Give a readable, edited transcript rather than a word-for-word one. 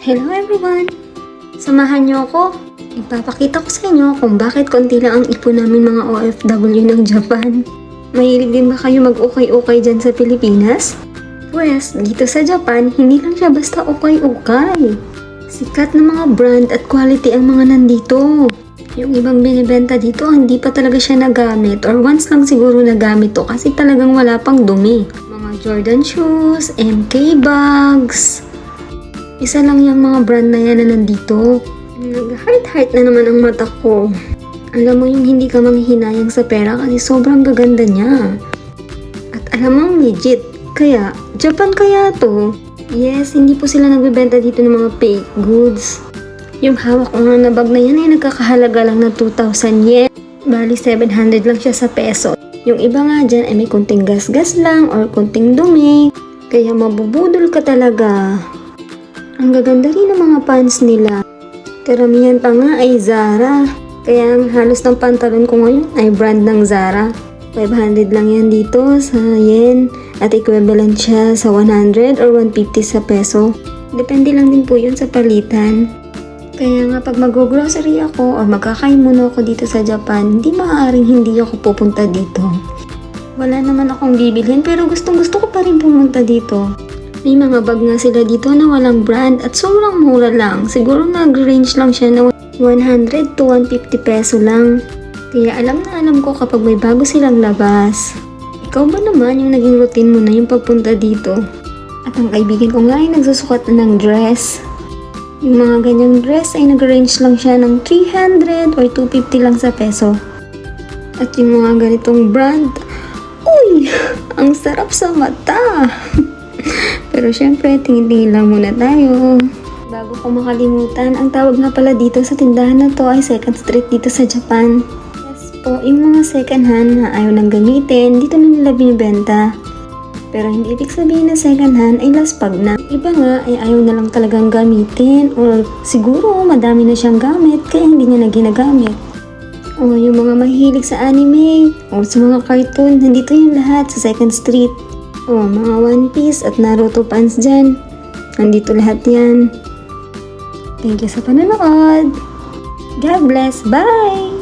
Hello everyone! Samahan niyo ako. Ipapakita ko sa inyo kung bakit konti lang ang ipon namin mga OFW ng Japan. Mahilig din ba kayo mag-ukay-ukay dyan sa Pilipinas? Pwes, dito sa Japan, hindi lang siya basta ukay-ukay. Sikat na mga brand at quality ang mga nandito. Yung ibang binibenta dito, hindi pa talaga siya nagamit or once lang siguro nagamit to kasi talagang wala pang dumi. Mga Jordan shoes, MK bags. Isa lang yung mga brand na yan na nandito. Nag-heart-heart na naman ang mata ko. Alam mo yung hindi ka manghihinayang sa pera kasi sobrang gaganda niya. At alam mo legit. Kaya, Japan kaya to? Yes, hindi po sila nagbebenta dito ng mga fake goods. Yung hawak ko nga na bag na yan ay nagkakahalaga lang ng 2,000 yen. Bali 700 lang siya sa peso. Yung iba nga dyan ay may kunting gas-gas lang or kunting dumi. Kaya mabubudol ka talaga. Ang gaganda rin ng mga pants nila. Karamihan pa nga ay Zara. Kaya ang halos ng pantalon ko ngayon ay brand ng Zara. 500 lang yan dito sa yen. At equivalent siya sa 100 or 150 sa peso. Depende lang din po yun sa palitan. Kaya nga pag mag-grocery ako o magkakaimuno ako dito sa Japan, hindi maaaring hindi ako pupunta dito. Wala naman akong bibilhin pero gustong gusto ko pa rin pumunta dito. May mga bag nga sila dito na walang brand at sobrang mura lang. Siguro nag-range lang siya na 100 to 150 peso lang. Kaya alam na alam ko kapag may bago silang labas. Ikaw ba naman yung naging routine mo na yung pagpunta dito? At ang kaibigan ko nga ay nagsusukat na ng dress. Yung mga ganyang dress ay nag-range lang siya ng 300 or 250 lang sa peso. At yung mga ganitong brand, uy! Ang sarap sa mata! Pero syempre, tingin-tingin lang muna tayo. Bago ko makalimutan, ang tawag nga pala dito sa tindahan na to ay second street dito sa Japan. Yes po, yung mga second hand na ayaw nang gamitin, dito na nila binibenta. Pero hindi ibig sabihin na second hand ay laspag na. Iba nga ay ayaw na lang talagang gamitin or siguro madami na siyang gamit kaya hindi niya na ginagamit. O yung mga mahilig sa anime o sa mga cartoon, nandito yung lahat sa second street. O mga One Piece at Naruto fans dyan, nandito lahat yan. Thank you sa panonood. God bless. Bye!